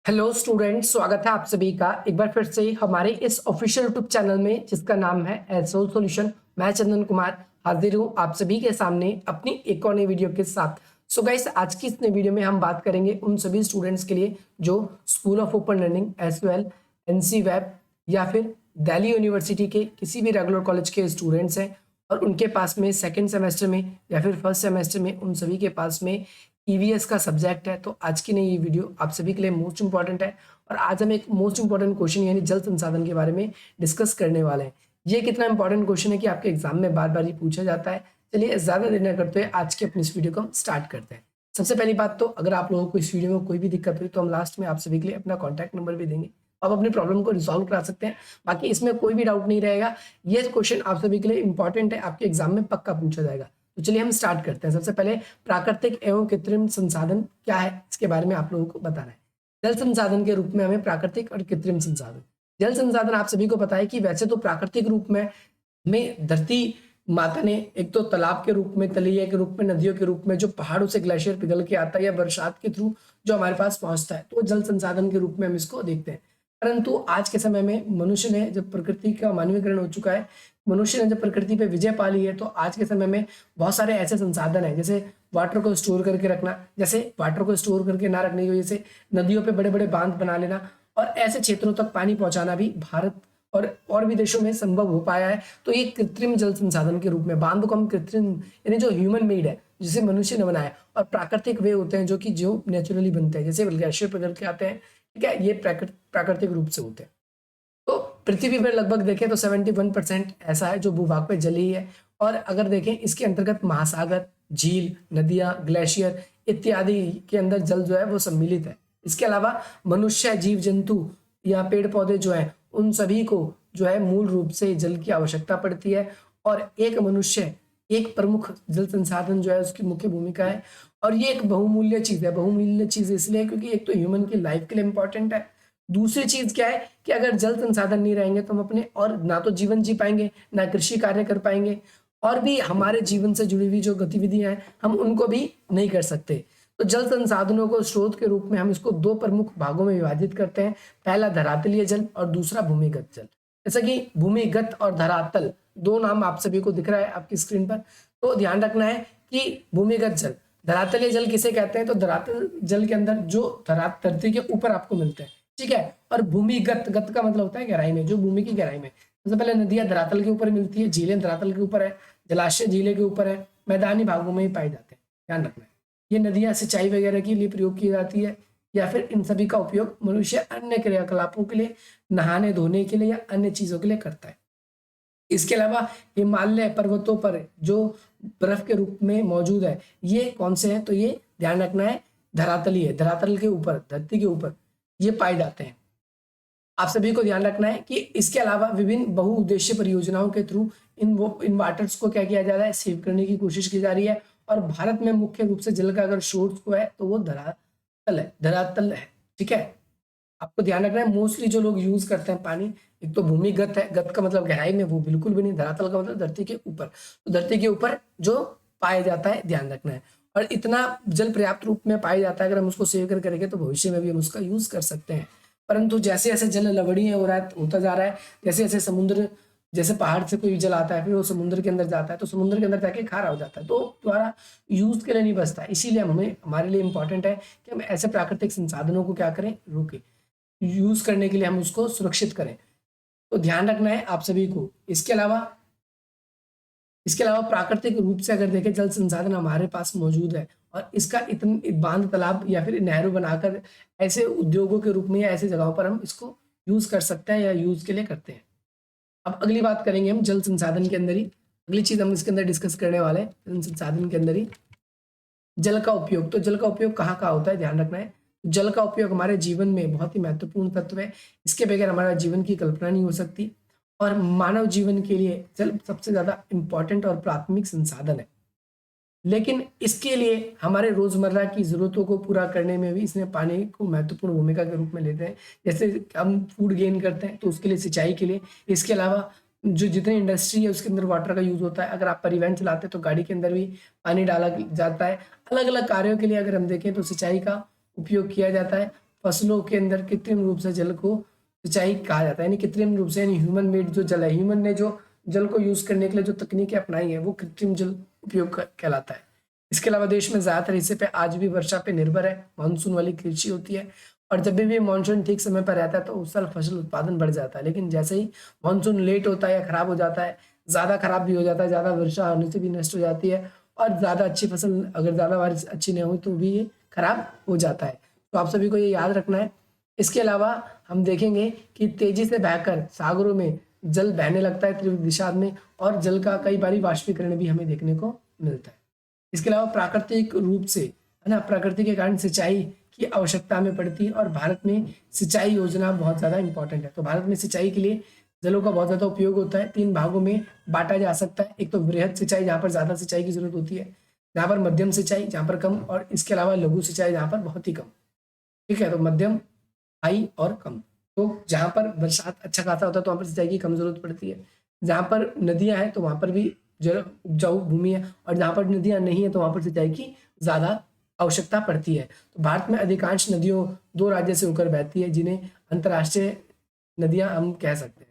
Hello students, स्वागत है आप सभी का एक बार फिर से हमारे इस ऑफिशियल यूट्यूब चैनल में जिसका नाम है एसोल सॉल्यूशन। मैं चंदन कुमार हाजिर हूँ आप सभी के सामने अपनी एक और नई वीडियो के साथ। सो गाइस, आज की इस नई वीडियो में हम बात करेंगे उन सभी स्टूडेंट्स के लिए जो school of open learning SOL, NC web या फिर दिल्ली यूनिवर्सिटी के किसी भी रेगुलर कॉलेज के स्टूडेंट्स हैं और उनके पास में सेकेंड सेमेस्टर में या फिर फर्स्ट सेमेस्टर में उन सभी के पास में ईवीएस का सब्जेक्ट है। तो आज की नई ये वीडियो आप सभी के लिए मोस्ट इंपॉर्टेंट है और आज हम एक मोस्ट इंपॉर्टेंट क्वेश्चन यानी जल संसाधन के बारे में डिस्कस करने वाले हैं। ये कितना इंपॉर्टेंट क्वेश्चन है कि आपके एग्जाम में बार बार ये पूछा जाता है। चलिए ज्यादा देर न करते हुए आज की अपनी इस वीडियो को हम स्टार्ट करते हैं। सबसे पहली बात, तो अगर आप लोगों को इस वीडियो में कोई भी दिक्कत हुई तो हम लास्ट में आप सभी के लिए अपना कॉन्टैक्ट नंबर भी देंगे, आप अपनी प्रॉब्लम को रिजॉल्व करा सकते हैं। बाकी इसमें कोई भी डाउट नहीं रहेगा, ये क्वेश्चन आप सभी के लिए इंपॉर्टेंट है, आपके एग्जाम में पक्का पूछा जाएगा। तो चलिए हम स्टार्ट करते हैं। सबसे पहले प्राकृतिक एवं कृत्रिम संसाधन क्या है इसके बारे में आप लोगों को बताना है। जल संसाधन के रूप में हमें प्राकृतिक और कृत्रिम संसाधन, जल संसाधन आप सभी को पता है कि वैसे तो प्राकृतिक रूप में धरती माता ने एक तो तालाब के रूप में, तलैया के रूप में, नदियों के रूप में, जो पहाड़ों से ग्लेशियर पिघल के आता है या बरसात के थ्रू जो हमारे पास पहुंचता है, तो जल संसाधन के रूप में हम इसको देखते हैं। परंतु आज के समय में मनुष्य ने जब प्रकृति का मानवीकरण हो चुका है, मनुष्य ने जब प्रकृति पे विजय पा ली है, तो आज के समय में बहुत सारे ऐसे संसाधन हैं जैसे वाटर को स्टोर करके रखना, जैसे वाटर को स्टोर करके ना रखने की वजह से नदियों पे बड़े बड़े बांध बना लेना और ऐसे क्षेत्रों तक पानी पहुंचाना भी भारत और भी देशों में संभव हो पाया है। तो ये कृत्रिम जल संसाधन के रूप में, बांध को हम कृत्रिम यानी जो ह्यूमन मेड है, जिसे मनुष्य ने बनाया, और प्राकृतिक वे होते हैं जो कि जो नेचुरली बनते हैं, जैसे ग्लेशियर पिघल के आते हैं, ठीक है, ये प्राकृतिक रूप से होते हैं। तो पृथ्वी पर लगभग देखें तो 71% ऐसा है जो भूभाग पे जल ही है। और अगर देखें इसके अंतर्गत महासागर, झील, नदियां, ग्लेशियर इत्यादि के अंदर जल जो है वो सम्मिलित है। इसके अलावा मनुष्य, जीव जंतु या पेड़ पौधे जो है, उन सभी को जो है मूल रूप से जल की आवश्यकता पड़ती है। और एक मनुष्य एक प्रमुख जल संसाधन जो है उसकी मुख्य भूमिका है। और ये एक बहुमूल्य चीज है। बहुमूल्य चीज इसलिए क्योंकि एक तो ह्यूमन की लाइफ के लिए इंपॉर्टेंट है, दूसरी चीज क्या है कि अगर जल संसाधन नहीं रहेंगे तो हम अपने और ना तो जीवन जी पाएंगे, ना कृषि कार्य कर पाएंगे, और भी हमारे जीवन से जुड़ी हुई जो गतिविधियां हैं हम उनको भी नहीं कर सकते। तो जल संसाधनों को स्रोत के रूप में हम इसको दो प्रमुख भागों में विभाजित करते हैं। पहला धरातलीय जल और दूसरा भूमिगत जल। जैसा कि भूमिगत और धरातल दो नाम आप सभी को दिख रहा है आपकी स्क्रीन पर, तो ध्यान रखना है कि भूमिगत जल, धरातलीय जल किसे कहते हैं, तो धरातल जल के अंदर जो धरती के ऊपर आपको मिलते हैं, ठीक है। और भूमिगत, गत का मतलब होता है गहराई में, जो भूमि की गहराई में। सबसे पहले नदियां धरातल के ऊपर मिलती है, झीलें धरातल के ऊपर है, जलाशय झीलें के ऊपर है, मैदानी भागों में ही पाए जाते हैं। ध्यान रखना है ये नदियां सिंचाई वगैरह के लिए प्रयोग की जाती है, या फिर इन सभी का उपयोग मनुष्य अन्य क्रियाकलापों के लिए, नहाने धोने के लिए या अन्य चीजों के लिए करता है। इसके अलावा हिमालय पर्वतों पर जो बर्फ के रूप में मौजूद है, ये कौन से हैं, तो ये ध्यान रखना है धरातलीय है, धरातल के ऊपर, धरती के ऊपर ये पाए जाते हैं। आप सभी को ध्यान रखना है कि इसके अलावा विभिन्न बहुउद्देशीय परियोजनाओं के थ्रू इन वाटर्स को क्या किया जा रहा है, सेव करने की कोशिश की जा रही है। और भारत में मुख्य रूप से जल का अगर सोर्स को है तो वो धरातल है, ठीक है। आपको ध्यान रखना है मोस्टली जो लोग यूज करते हैं पानी, एक तो भूमिगत है, गत का मतलब गहराई में, वो बिल्कुल भी नहीं, धरातल का मतलब धरती के ऊपर, तो धरती के ऊपर जो पाया जाता है, ध्यान रखना है। और इतना जल पर्याप्त रूप में पाया जाता है, अगर हम उसको सेव कर करेंगे तो भविष्य में भी हम उसका यूज कर सकते हैं। परंतु जैसे जैसे जल लवणीय हो रहा है, होता जा रहा है, जैसे जैसे समुद्र, जैसे पहाड़ से कोई जल आता है फिर वो समुद्र के अंदर जाता है, तो समुद्र के अंदर जाके खारा हो जाता है, तो द्वारा यूज के लिए नहीं बचता है। इसीलिए हमें, हमारे लिए इंपॉर्टेंट है कि हम ऐसे प्राकृतिक संसाधनों को क्या करें, रोकें, यूज करने के लिए हम उसको सुरक्षित करें। तो ध्यान रखना है आप सभी को। इसके अलावा प्राकृतिक रूप से अगर देखें, जल संसाधन हमारे पास मौजूद है और इसका इतने बांध, तालाब या फिर नहरों बनाकर ऐसे उद्योगों के रूप में या ऐसे जगहों पर हम इसको यूज कर सकते हैं या यूज के लिए करते हैं। अब अगली बात करेंगे हम जल संसाधन के अंदर ही, अगली चीज हम इसके अंदर डिस्कस करने वाले हैं जल संसाधन के अंदर ही, जल का उपयोग। तो जल का उपयोग कहाँ कहाँ होता है, ध्यान रखना है। जल का उपयोग हमारे जीवन में बहुत ही महत्वपूर्ण तत्व है, इसके बगैर हमारा जीवन की कल्पना नहीं हो सकती। और मानव जीवन के लिए जल सबसे ज्यादा इंपॉर्टेंट और प्राथमिक संसाधन है। लेकिन इसके लिए हमारे रोजमर्रा की जरूरतों को पूरा करने में भी इसने पानी को महत्वपूर्ण भूमिका के रूप में लेते हैं। जैसे हम फूड गेन करते हैं तो उसके लिए, सिंचाई के लिए। इसके अलावा जो जितनी इंडस्ट्री है उसके अंदर वाटर का यूज होता है। अगर आप परिवहन चलाते हैं तो गाड़ी के अंदर भी पानी डाला जाता है। अलग अलग कार्यों के लिए अगर हम देखें तो सिंचाई का उपयोग किया जाता है। फसलों के अंदर कृत्रिम रूप से जल को सिंचाई कहा जाता है, यानी कृत्रिम रूप से, यानी ह्यूमन मेड जो जल है, ह्यूमन ने जो जल को यूज करने के लिए जो तकनीकें अपनाई है वो कृत्रिम जल उपयोग कहलाता है। इसके अलावा देश में ज्यादातर हिस्से पे आज भी वर्षा पे निर्भर है, मानसून वाली कृषि होती है, और जब भी मानसून ठीक समय पर रहता है तो उस साल फसल उत्पादन बढ़ जाता है। लेकिन जैसे ही मानसून लेट होता है या खराब हो जाता है, ज्यादा खराब भी हो जाता है, ज्यादा वर्षा होने से भी नष्ट हो जाती है, और ज्यादा अच्छी फसल, अगर ज्यादा बारिश अच्छी नहीं हुई तो भी ये खराब हो जाता है। तो आप सभी को ये याद रखना है। इसके अलावा हम देखेंगे कि तेजी से बहकर सागरों में जल बहने लगता है त्रिभुज दिशा में, और जल का कई बार वाष्पीकरण भी हमें देखने को मिलता है। इसके अलावा प्राकृतिक रूप से, है ना, प्रकृति के कारण सिंचाई की आवश्यकता हमें पड़ती है, और भारत में सिंचाई योजना बहुत ज्यादा इंपॉर्टेंट है। तो भारत में सिंचाई के लिए जलों का बहुत ज्यादा उपयोग होता है। 3 भागों में बांटा जा सकता है। एक तो वृहद सिंचाई, जहाँ पर ज्यादा सिंचाई की जरूरत होती है, जहाँ पर मध्यम सिंचाई, जहाँ पर कम, और इसके अलावा लघु सिंचाई, जहाँ पर बहुत ही कम। ठीक है, तो मध्यम, हाई और कम। तो जहाँ पर बरसात अच्छा खासा होता है तो वहाँ पर सिंचाई की कम जरूरत पड़ती है। जहाँ पर नदियां हैं तो वहाँ पर भी जल उपजाऊ भूमि है, और जहाँ पर नदियां नहीं है तो वहाँ पर सिंचाई की ज्यादा आवश्यकता पड़ती है। तो भारत में अधिकांश नदियों 2 राज्य से होकर बहती है, जिन्हें अंतर्राष्ट्रीय नदियां हम कह सकते हैं।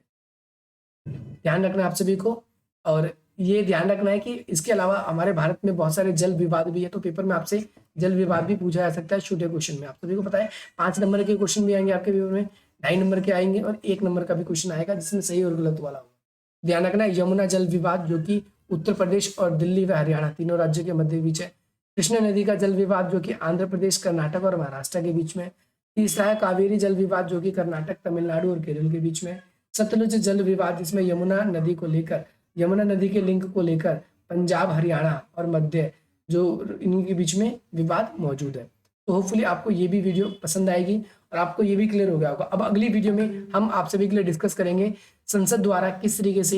ध्यान रखना है आप सभी को। और ये ध्यान रखना है कि इसके अलावा हमारे भारत में बहुत सारे जल विवाद भी है, तो पेपर में आपसे जल विवाद भी पूछा जा सकता है छोटे क्वेश्चन में। आप सभी को पता है 5 नंबर के क्वेश्चन भी आएंगे आपके पेपर में, 2.5 नंबर के आएंगे, और 1 नंबर का भी क्वेश्चन आएगा जिसमें सही और गलत वाला होगा। ध्यान रखना है। यमुना जल विवाद, जो कि उत्तर प्रदेश और दिल्ली व हरियाणा तीनों राज्यों के मध्य बीच है। कृष्णा नदी का जल विवाद, जो कि आंध्र प्रदेश, कर्नाटक और महाराष्ट्र के बीच में। तीसरा है कावेरी जल विवाद, जो कि कर्नाटक, तमिलनाडु और केरल के बीच में। सतलुज जल विवाद, जिसमें यमुना नदी को लेकर, यमुना नदी के लिंक को लेकर पंजाब, हरियाणा और मध्य, जो इनके बीच में विवाद मौजूद है। तो होपफुली आपको ये भी वीडियो पसंद आएगी और आपको ये भी क्लियर हो गया होगा। अब अगली वीडियो में हम आप सभी के लिए डिस्कस करेंगे संसद द्वारा किस तरीके से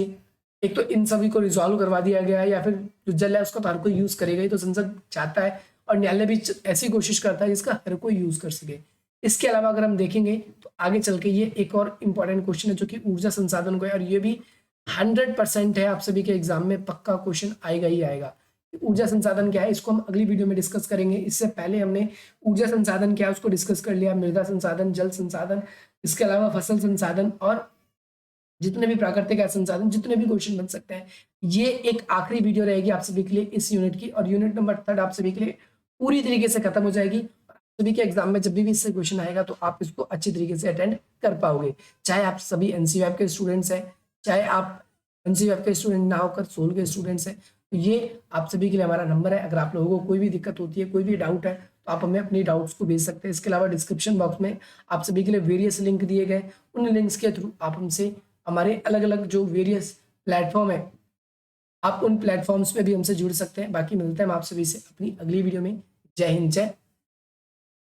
एक तो इन सभी को रिजॉल्व करवा दिया गया है, या फिर जो जल है उसका तो हर कोई यूज करेगा ही, तो संसद चाहता है और न्यायालय भी ऐसी कोशिश करता है जिसका हर कोई यूज कर सके। इसके अलावा अगर हम देखेंगे तो आगे चल के ये एक और इम्पोर्टेंट क्वेश्चन है जो कि ऊर्जा संसाधन को है, और ये भी 100% है, आप सभी के एग्जाम में पक्का क्वेश्चन आएगा ही आएगा। ऊर्जा संसाधन क्या है इसको हम अगली वीडियो में डिस्कस करेंगे। इससे पहले हमने ऊर्जा संसाधन क्या है उसको डिस्कस कर लिया, मृदा संसाधन, जल संसाधन, इसके अलावा फसल संसाधन और जितने भी प्राकृतिक गैस संसाधन, जितने भी क्वेश्चन बन सकते हैं। ये एक आखिरी वीडियो रहेगी आप सभी के लिए इस यूनिट की, और यूनिट नंबर 3 आप सभी के लिए पूरी तरीके से खत्म हो जाएगी। और आप सभी के एग्जाम में जब भी इससे क्वेश्चन आएगा तो आप इसको अच्छी तरीके से अटेंड कर पाओगे, चाहे आप सभी एनसीईआरटी के स्टूडेंट्स हैं, चाहे आप एनसीईआरटी के स्टूडेंट ना होकर सोल के स्टूडेंट्स हैं। तो ये आप सभी के लिए हमारा नंबर है। अगर आप लोगों को कोई भी दिक्कत होती है, कोई भी डाउट है, तो आप हमें अपनी डाउट्स को भेज सकते हैं। इसके अलावा डिस्क्रिप्शन बॉक्स में आप सभी के लिए वेरियस लिंक दिए गए, उन लिंक्स के थ्रू आप हमसे हमारे अलग अलग जो वेरियस प्लेटफॉर्म है, आप उन प्लेटफॉर्म्स पे भी हमसे जुड़ सकते हैं। बाकी मिलते हैं हम आप सभी से अपनी अगली वीडियो में। जय हिंद, जय